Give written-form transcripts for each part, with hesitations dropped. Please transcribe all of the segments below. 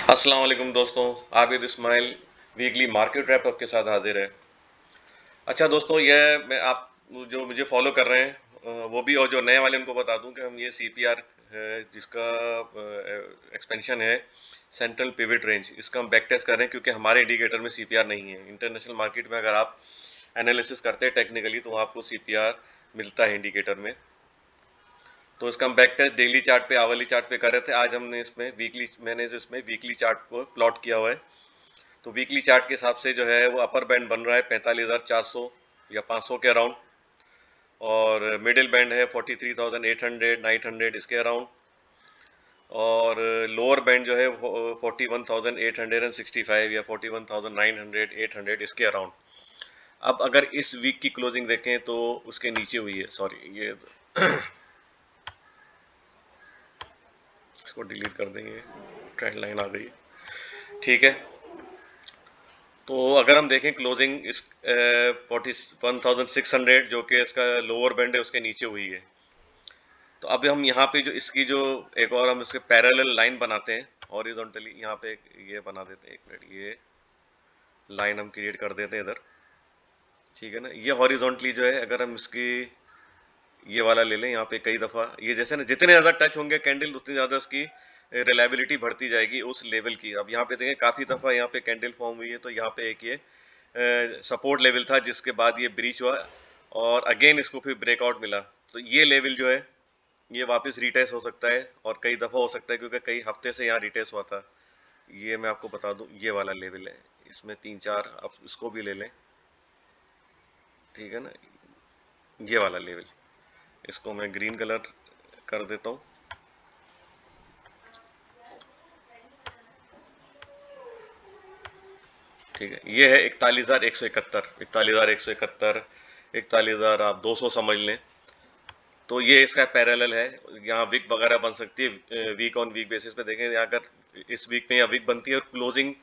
अस्सलाम वालेकुम दोस्तों। Abid Ismail weekly market wrap आपके साथ हाजिर है। अच्छा दोस्तों, ये मैं आप जो मुझे फॉलो कर रहे हैं वो भी, और जो नए वाले उनको बता दूं कि हम ये सीपीआर है जिसका एक्सपेंशन है सेंट्रल पिवट रेंज, इसका हम बैक टेस्ट कर रहे हैं क्योंकि हमारे इंडिकेटर में सीपीआर नहीं है। इंटरनेशनल मार्केट में अगर आप एनालिसिस करते हैं टेक्निकली तो आपको सीपीआर मिलता है इंडिकेटर में। तो इसका हम बैक टेस्ट डेली चार्ट पे, आवरली चार्ट पे कर रहे थे। आज हमने इसमें वीकली, मैंने जो इसमें वीकली चार्ट को प्लॉट किया हुआ है। तो वीकली चार्ट के हिसाब से जो है वो अपर बैंड बन रहा है 45,400 या 500 के अराउंड, और मिडिल बैंड है 43,800 900 इसके अराउंड, और लोअर बैंड जो है 41,865 या 41,900 800 इसके अराउंड। अब अगर इस वीक की क्लोजिंग देखें तो उसके नीचे हुई है, सॉरी ये इसको डिलीट कर देंगे, ट्रेंड लाइन आ गई, ठीक है। तो अगर हम देखें क्लोजिंग इस 41,600 जो कि इसका लोअर बैंड है उसके नीचे हुई है। तो अब हम यहाँ पे जो इसकी जो एक और हम इसके पैरेलल लाइन बनाते हैं हॉरिजॉन्टली, यहाँ पे ये बना देते हैं, एक मिनट, ये लाइन हम क्रिएट कर देते हैं इधर, ठीक है ना। ये हॉरिजॉन्टली जो है अगर हम इसकी ये वाला ले लें, यहाँ पे कई दफ़ा ये जैसे ना जितने ज़्यादा टच होंगे कैंडल उतनी ज़्यादा इसकी रिलायबिलिटी बढ़ती जाएगी उस लेवल की। अब यहाँ पे देखें काफ़ी दफ़ा यहाँ पे कैंडल फॉर्म हुई है, तो यहाँ पे एक ये सपोर्ट लेवल था जिसके बाद ये ब्रीच हुआ और अगेन इसको फिर ब्रेकआउट मिला। तो ये लेवल जो है ये वापस रिटेस्ट हो सकता है और कई दफ़ा हो सकता है क्योंकि कई हफ्ते से यहाँ रिटेस्ट हुआ था। ये मैं आपको बता दूं, ये वाला लेवल है, इसमें तीन चार, आप इसको भी ले लें, ठीक है ना, ये वाला लेवल। इसको मैं ग्रीन कलर कर देता हूँ, ठीक है। ये है 41,171, 41,171, 41,000 आप 200 समझ लें। तो ये इसका पैरेलल है। यहाँ विक वगैरह बन सकती है वीक ऑन वीक बेसिस पे। देखें यहाँ अगर इस वीक में या विक बनती है और क्लोजिंग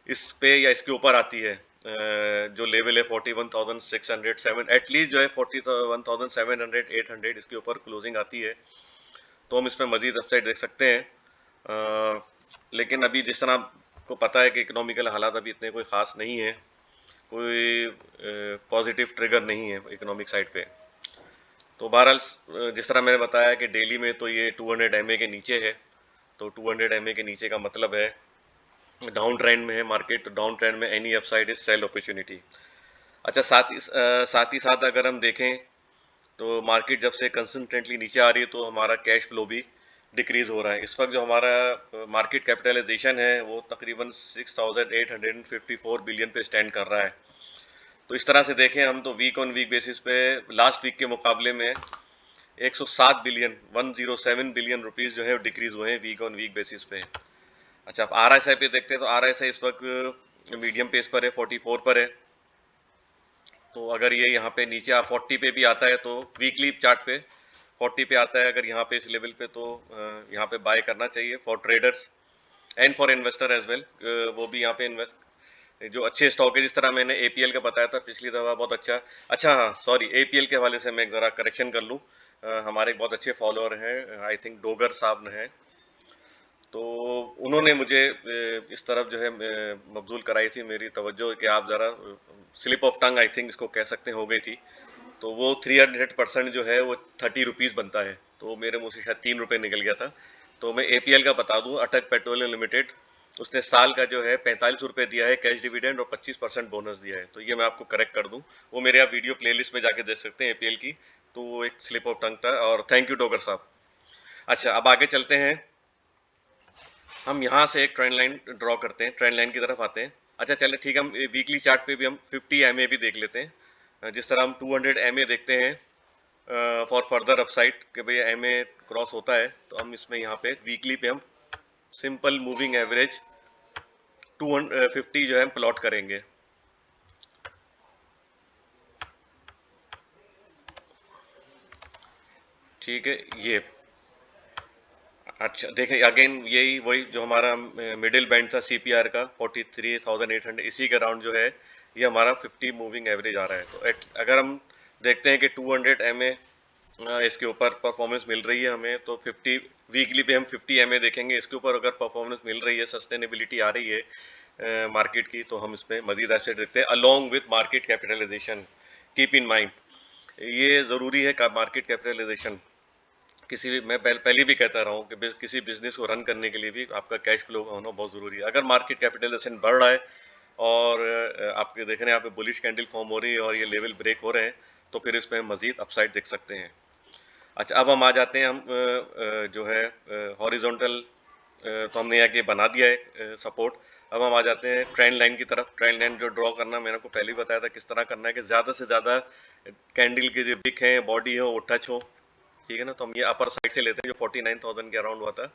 इस पे या इसके ऊपर आती है, जो लेवल है 41,607, एटलीस्ट जो है 41,700 800 इसके ऊपर क्लोजिंग आती है तो हम इसमें मजीद अपसाइड देख सकते हैं। लेकिन अभी जिस तरह आपको पता है कि इकोनॉमिकल हालात अभी इतने कोई ख़ास नहीं है, कोई पॉजिटिव ट्रिगर नहीं है इकोनॉमिक साइड पे। तो बहरहाल जिस तरह मैंने बताया कि डेली में तो ये 200 MA के नीचे है। तो 200 MA के नीचे का मतलब है डाउन ट्रेंड में है मार्केट। तो डाउन ट्रेंड में any upside is sell opportunity. अच्छा, साथ ही साथ अगर हम देखें तो मार्केट जब से कंसिस्टेंटली नीचे आ रही है तो हमारा कैश फ्लो भी डिक्रीज हो रहा है। इस वक्त जो हमारा मार्केट कैपिटलाइजेशन है वो तकरीबन 6,854 बिलियन पे स्टैंड कर रहा है। तो इस तरह से देखें हम तो वीक ऑन वीक बेसिस पे लास्ट वीक के मुकाबले में 107 बिलियन 107 बिलियन रुपीस जो है डिक्रीज हुए हैं वीक ऑन वीक बेसिस पे। अच्छा, आप RSI पे देखते हैं तो RSI इस वक्त मीडियम पेस पर है, 44 पर है। तो अगर ये यहाँ पे नीचे 40 पे भी आता है तो वीकली चार्ट पे 40 पे आता है, अगर यहाँ पे इस लेवल पे, तो यहाँ पे बाय करना चाहिए for traders and for investor as well. वो भी यहाँ पे इन्वेस्ट जो अच्छे स्टॉक है, जिस तरह मैंने APL का बताया था पिछली दफ़ा, बहुत अच्छा। अच्छा हाँ, सॉरी, APL के हवाले से मैं एक ज़रा करेक्शन कर लूँ। हमारे एक बहुत अच्छे फॉलोअर हैं, आई थिंक डोगर साहब हैं। तो उन्होंने मुझे इस तरफ जो है मबजूल कराई थी मेरी तवज्जो कि आप ज़रा, slip of tongue I think इसको कह सकते हैं, हो गई थी। तो वो 300% जो है वो 30 रुपीज़ बनता है, तो मेरे मुंह से शायद 3 रुपये निकल गया था। तो मैं APL का बता दूं, अटक पेट्रोलियम लिमिटेड, उसने साल का जो है 45 रुपये दिया है कैश डिविडेंड और 25% बोनस दिया है। तो ये मैं आपको करेक्ट कर दूं, वो मेरे आप वीडियो प्लेलिस्ट में जाके देख सकते हैं APL की। तो वो एक स्लिप ऑफ टंग था, और थैंक यू डोगर साहब। अच्छा, अब आगे चलते हैं। हम यहाँ से एक ट्रेंड लाइन ड्रॉ करते हैं, ट्रेंड लाइन की तरफ आते हैं। अच्छा चले, ठीक है, हम वीकली चार्ट पे भी हम 50 MA भी देख लेते हैं। जिस तरह हम 200 MA देखते हैं फॉर फर्दर अपसाइड कि भाई MA क्रॉस होता है, तो हम इसमें यहाँ पे वीकली पे हम सिंपल मूविंग एवरेज 250 जो है हम प्लॉट करेंगे। ठीक है, ये अच्छा देखें, अगेन यही वही जो हमारा मिडिल बैंड था CPR का 43,800, इसी के अराउंड जो है ये हमारा 50 मूविंग एवरेज आ रहा है। तो अगर हम देखते हैं कि 200 MA इसके ऊपर परफॉर्मेंस मिल रही है हमें, तो 50 वीकली पे हम 50 एमए देखेंगे, इसके ऊपर अगर परफॉर्मेंस मिल रही है, सस्टेनेबिलिटी आ रही है मार्केट की, तो हम इसमें मजीद एसेट देखते हैं along with market capitalization. Keep in mind, ये ज़रूरी है का मार्केट कैपिटलाइजेशन। किसी भी, मैं पहले भी कहता रहा हूँ कि किसी बिजनेस को रन करने के लिए भी आपका कैश फ्लो होना बहुत ज़रूरी है। अगर मार्केट कैपिटलाइजेशन बढ़ रहा है और आपके देख रहे हैं यहाँ पे बुलिश कैंडल फॉर्म हो रही है और ये लेवल ब्रेक हो रहे हैं, तो फिर इसमें हम मजीद अपसाइड देख सकते हैं। अच्छा, अब हम आ जाते हैं, हम जो है हॉरिजॉन्टल, तो हमने यहाँ के बना दिया है सपोर्ट। अब हम आ जाते हैं ट्रेंड लाइन की तरफ। ट्रेंड लाइन जो ड्रॉ करना मैंने आपको पहले ही बताया था किस तरह करना है, कि ज़्यादा से ज़्यादा कैंडल के जो विक हैं, बॉडी हो, वो टच हो। ठीक है ना, तो हम ये अपर साइड से लेते हैं जो 49,000 के अराउंड हुआ था।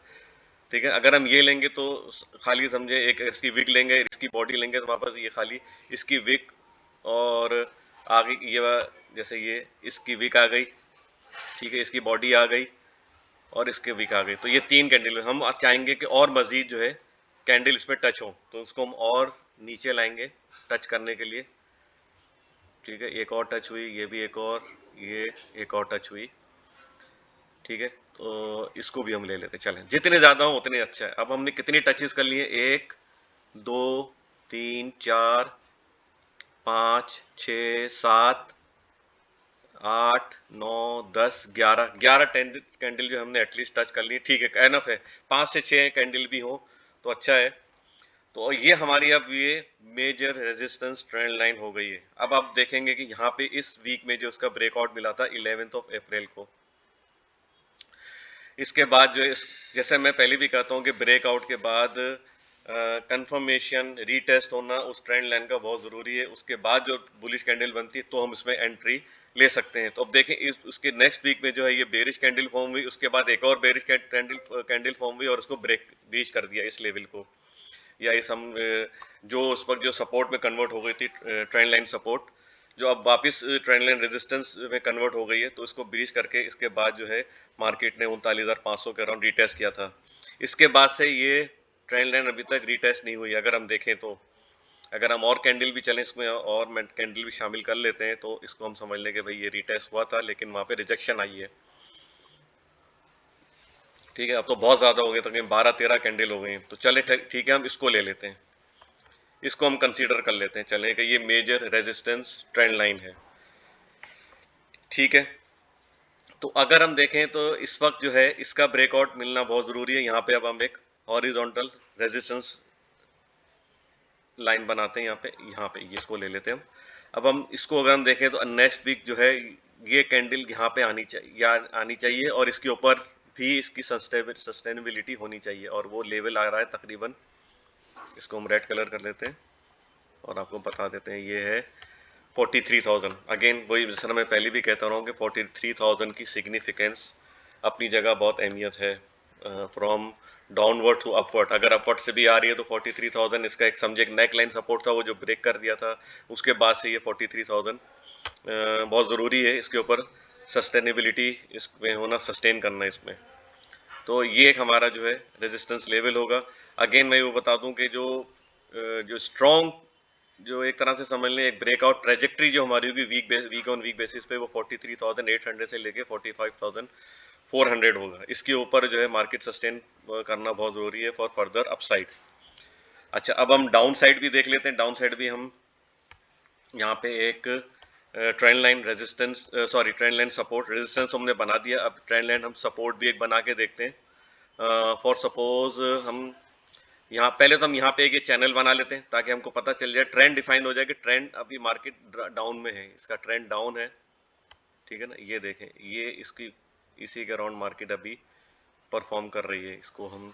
ठीक है, अगर हम ये लेंगे तो खाली समझे एक इसकी विक लेंगे, इसकी बॉडी लेंगे, तो वापस ये खाली इसकी विक और आगे ये जैसे ये इसकी विक आ गई, ठीक है, इसकी बॉडी आ गई और इसके विक आ गई, तो ये 3 कैंडल। हम आज चाहेंगे कि और मजीद जो है कैंडल इसमें टच हो, तो उसको हम और नीचे लाएंगे टच करने के लिए। ठीक है, एक और टच हुई, ये भी एक और, ये एक और टच हुई। ठीक है, तो इसको भी हम ले लेते, चलें जितने ज़्यादा हो उतने अच्छा है। अब हमने कितनी टचेस कर लिए, 1 2 3 4 5 6 7 8 9 10 11 11 कैंडल जो हमने एटलीस्ट टच कर ली। ठीक है, एनफ है, 5 से 6 कैंडल भी हो तो अच्छा है। तो ये हमारी अब ये मेजर रेजिस्टेंस ट्रेंड लाइन हो गई है। अब आप देखेंगे कि यहाँ पे इस वीक में जो उसका ब्रेकआउट मिला था 11 अप्रैल को, इसके बाद जो है जैसे मैं पहले भी कहता हूँ कि ब्रेकआउट के बाद कंफर्मेशन रीटेस्ट होना उस ट्रेंड लाइन का बहुत ज़रूरी है। उसके बाद जो बुलिश कैंडल बनती है तो हम इसमें एंट्री ले सकते हैं। तो अब देखें उसके नेक्स्ट वीक में जो है ये बेरिश कैंडल फॉर्म हुई, उसके बाद एक और बेरिश कैंडल फॉर्म हुई और उसको ब्रीच कर दिया इस लेवल को, या इस हम जो उस वक्त जो सपोर्ट में कन्वर्ट हो गई थी, ट्रेंड लाइन सपोर्ट, जो अब वापस ट्रेंड लाइन रेजिस्टेंस में कन्वर्ट हो गई है, तो इसको ब्रीच करके इसके बाद जो है मार्केट ने 39,500 के अराउंड रीटेस्ट किया था। इसके बाद से ये ट्रेंड लाइन अभी तक रीटेस्ट नहीं हुई। अगर हम देखें तो अगर हम और कैंडल भी चलें इसमें और कैंडल भी शामिल कर लेते हैं, तो इसको हम समझ लें कि भाई ये रीटेस्ट हुआ था लेकिन वहाँ पे रिजेक्शन आई है। ठीक है, अब तो बहुत ज़्यादा हो गए, तकरीबन 12-13 कैंडल हो गई हैं, तो चले ठीक है, हम इसको ले लेते हैं, इसको हम कंसीडर कर लेते हैं, चलें कि ये मेजर रेजिस्टेंस ट्रेंड लाइन है। ठीक है, तो अगर हम देखें तो इस वक्त जो है इसका ब्रेकआउट मिलना बहुत ज़रूरी है। यहाँ पे अब हम एक हॉरिजॉन्टल रेजिस्टेंस लाइन बनाते हैं, यहाँ पे इसको ले लेते हैं हम। अब हम इसको अगर हम देखें तो नेक्स्ट वीक जो है ये कैंडल यहाँ पे आनी चाहिए और इसके ऊपर भी इसकी सस्टेनेबिलिटी होनी चाहिए, और वो लेवल आ रहा है तकरीबन, इसको हम रेड कलर कर लेते हैं और आपको बता देते हैं, ये है 43,000। अगेन वही जैसा मैं पहले भी कहता रहा हूँ कि 43,000 की सिग्निफिकेंस अपनी जगह बहुत अहमियत है। फ्रॉम डाउनवर्ड टू अपवर्ड, अगर अपवर्ड से भी आ रही है तो 43,000 इसका एक समझे एक नेक लाइन सपोर्ट था, वो जो ब्रेक कर दिया था, उसके बाद से ये 43,000 बहुत ज़रूरी है, इसके ऊपर सस्टेनेबिलिटी इसमें होना, सस्टेन करना इसमें। तो ये एक हमारा जो है रेजिस्टेंस लेवल होगा। अगेन मैं वो बता दूं कि जो स्ट्रॉन्ग, जो एक तरह से समझ लें एक ब्रेकआउट ट्रेजेक्ट्री जो हमारी होगी वीक ऑन वीक बेसिस पे, वो 43,800 से लेके 45,400 होगा। इसके ऊपर जो है मार्केट सस्टेन करना बहुत ज़रूरी है फॉर फर्दर अपसाइड। अच्छा, अब हम डाउन साइड भी देख लेते हैं। डाउन साइड भी हम यहाँ पे एक trend line resistance, sorry trend line support, resistance तो हमने बना दिया, अब ट्रेंड लाइन हम सपोर्ट भी एक बना के देखते हैं। फॉर सपोज हम यहाँ पहले तो हम यहाँ पे एक ये चैनल बना लेते हैं ताकि हमको पता चल जाए, ट्रेंड डिफाइन हो जाए कि ट्रेंड अभी मार्केट डाउन में है, इसका ट्रेंड डाउन है। ठीक है ना, ये देखें, ये इसकी इसी के अराउंड मार्केट अभी परफॉर्म कर रही है। इसको हम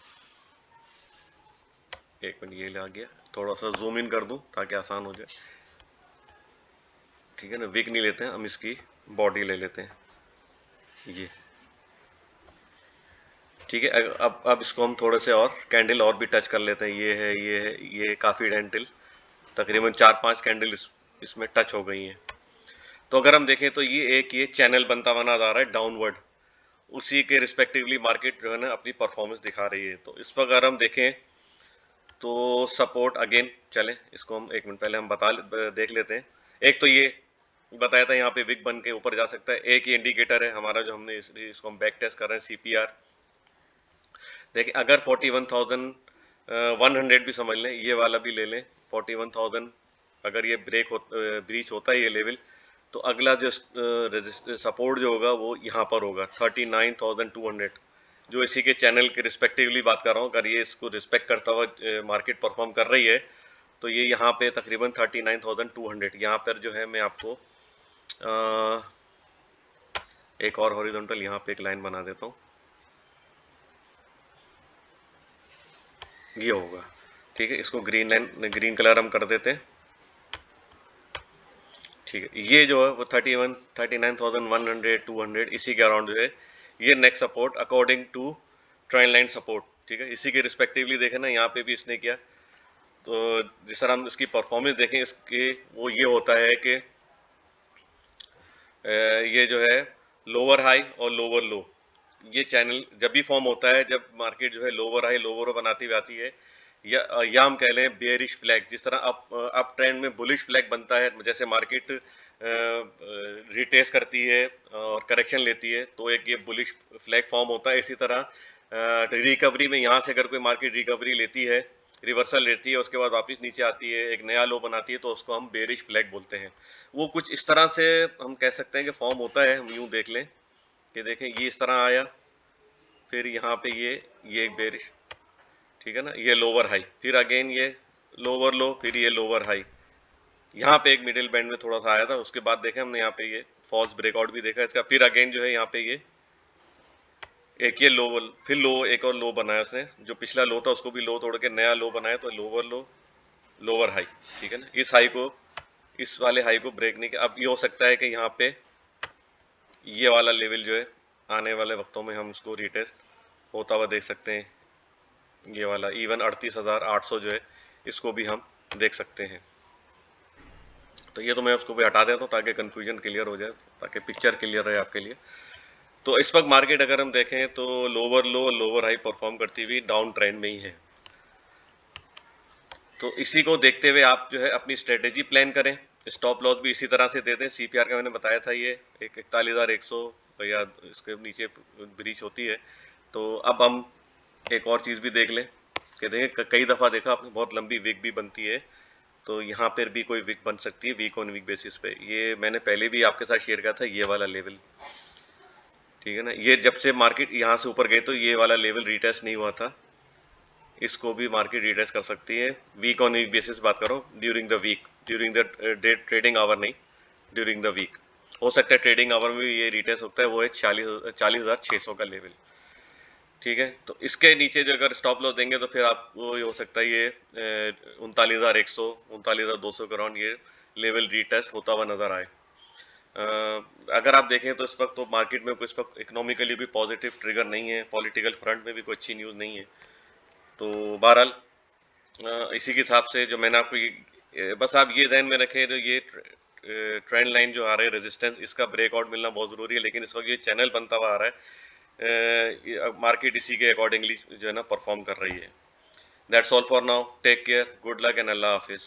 एक मिनट, ये आ गया, थोड़ा सा जूम इन कर दूं ताकि आसान हो जाए। ठीक है ना, विक नहीं लेते हैं हम, इसकी बॉडी ले लेते हैं ये। ठीक है, अब इसको हम थोड़े से और कैंडल और भी टच कर लेते हैं। ये है, ये है, ये काफ़ी कैंडल, तकरीबन 4-5 कैंडल इसमें टच हो गई हैं। तो अगर हम देखें तो ये चैनल बनता हुआ नजर आ रहा है डाउनवर्ड, उसी के रिस्पेक्टिवली मार्केट जो है ना अपनी परफॉर्मेंस दिखा रही है। तो इस पर अगर हम देखें तो सपोर्ट अगेन, चलें इसको हम एक मिनट पहले हम देख लेते हैं। एक तो ये बताया था यहाँ पे विक बन के ऊपर जा सकता है। एक ही इंडिकेटर है हमारा जो हमने इसको हम बैक टेस्ट कर रहे हैं सीपीआर। देखिए अगर 41,100 भी समझ लें, ये वाला भी ले लें 41,000, अगर ये ब्रीच होता है ये लेवल, तो अगला जो सपोर्ट जो होगा वो यहाँ पर होगा 39,200, जो इसी के चैनल के रिस्पेक्टिवली बात कर रहा हूँ। अगर ये इसको रिस्पेक्ट करता हुआ मार्केट परफॉर्म कर रही है तो ये यहाँ पे तकरीबन 39,200 यहाँ पर जो है मैं आपको एक और हॉरिजॉन्टल यहाँ पे एक लाइन बना देता हूँ, ये होगा। ठीक है, इसको ग्रीन लाइन, ग्रीन कलर हम कर देते हैं। ठीक है, ये जो है वो 39,100 इसी के अराउंड जो है ये next support according to trend line support. ठीक है, इसी के रिस्पेक्टिवली देखें ना, यहाँ पे भी इसने किया। तो जिस तरह हम इसकी परफॉर्मेंस देखें इसके, वो ये होता है कि ये जो है लोअर हाई और लोअर लो, ये चैनल जब भी फॉर्म होता है जब मार्केट जो है लोअर हाई लोअर बनाती हुई आती है, या हम कह लें बेयरिश फ्लैग, जिस तरह अप ट्रेंड में बुलिश फ्लैग बनता है, जैसे मार्केट रिटेस्ट करती है और करेक्शन लेती है तो एक ये बुलिश फ्लैग फॉर्म होता है। इसी तरह रिकवरी में यहाँ से अगर कोई मार्केट रिकवरी लेती है, रिवर्सल लेती है, उसके बाद वापस नीचे आती है, एक नया लो बनाती है, तो उसको हम बेरिश फ्लैग बोलते हैं। वो कुछ इस तरह से हम कह सकते हैं कि फॉर्म होता है। हम यूं देख लें कि देखें ये इस तरह आया, फिर यहाँ पे ये एक बेरिश, ठीक है ना, ये लोअर हाई, फिर अगेन ये लोअर लो, फिर ये लोअर हाई, यहाँ पे एक मिडिल बैंड में थोड़ा सा आया था। उसके बाद देखें हमने यहाँ पे ये फॉल्स ब्रेकआउट भी देखा इसका, फिर अगेन जो है यहाँ पे ये एक ये लो, फिर लो, एक और लो बनाया उसने, जो पिछला लो था उसको भी लो तोड़ के नया लो बनाया, तो लोअर लो लोअर हाई। ठीक है ना, इस वाले हाई को ब्रेक नहीं किया। अब ये हो सकता है कि यहाँ पे ये वाला लेवल जो है आने वाले वक्तों में हम इसको रिटेस्ट होता हुआ देख सकते हैं। ये वाला इवन 38,800 जो है इसको भी हम देख सकते हैं। तो ये तो मैं उसको भी हटा देता हूँ ताकि कंफ्यूजन क्लियर हो जाए, ताकि पिक्चर क्लियर रहे आपके लिए। तो इस वक्त मार्केट अगर हम देखें तो लोअर लो लोअर हाई परफॉर्म करती हुई डाउन ट्रेंड में ही है। तो इसी को देखते हुए आप जो है अपनी स्ट्रेटेजी प्लान करें, स्टॉप लॉस भी इसी तरह से दे दें। सीपीआर का मैंने बताया था, ये एक 41,100 या इसके नीचे ब्रीच होती है। तो अब हम एक और चीज़ भी देख लें कि देखें कई दफ़ा देखा आपने बहुत लंबी विक भी बनती है, तो यहाँ पर भी कोई विक बन सकती है वीक ऑन वीक बेसिस पे। ये मैंने पहले भी आपके साथ शेयर किया था, ये वाला लेवल, ठीक है ना, ये जब से मार्केट यहाँ से ऊपर गए तो ये वाला लेवल रिटेस्ट नहीं हुआ था, इसको भी मार्केट रिटेस्ट कर सकती है। वीक ऑन वीक बेसिस बात करो, during the week, during the day trading hour नहीं, ड्यूरिंग द वीक हो सकता है। ट्रेडिंग आवर में भी ये रिटेस्ट होता है, वो है 40,600 का लेवल। ठीक है, तो इसके नीचे जो अगर स्टॉप लॉस देंगे तो फिर आपको ये हो सकता है ये 39,100 39,200 के अराउंड ये लेवल रिटेस्ट होता हुआ नजर आए। अगर आप देखें तो इस वक्त तो मार्केट में कोई इस वक्त इकोनॉमिकली भी पॉजिटिव ट्रिगर नहीं है, पॉलिटिकल फ्रंट में भी कोई अच्छी न्यूज़ नहीं है। तो बहरहाल इसी के हिसाब से जो मैंने आपको बस आप ये ध्यान में रखें, जो ये ट्रेंड लाइन जो आ रहा है रेजिस्टेंस, इसका ब्रेकआउट मिलना बहुत ज़रूरी है। लेकिन इस वक्त ये चैनल बनता हुआ आ रहा है, मार्केट इसी के अकॉर्डिंगली जो है ना परफॉर्म कर रही है। That's all for now, take care, good luck and अल्लाह हाफिज़।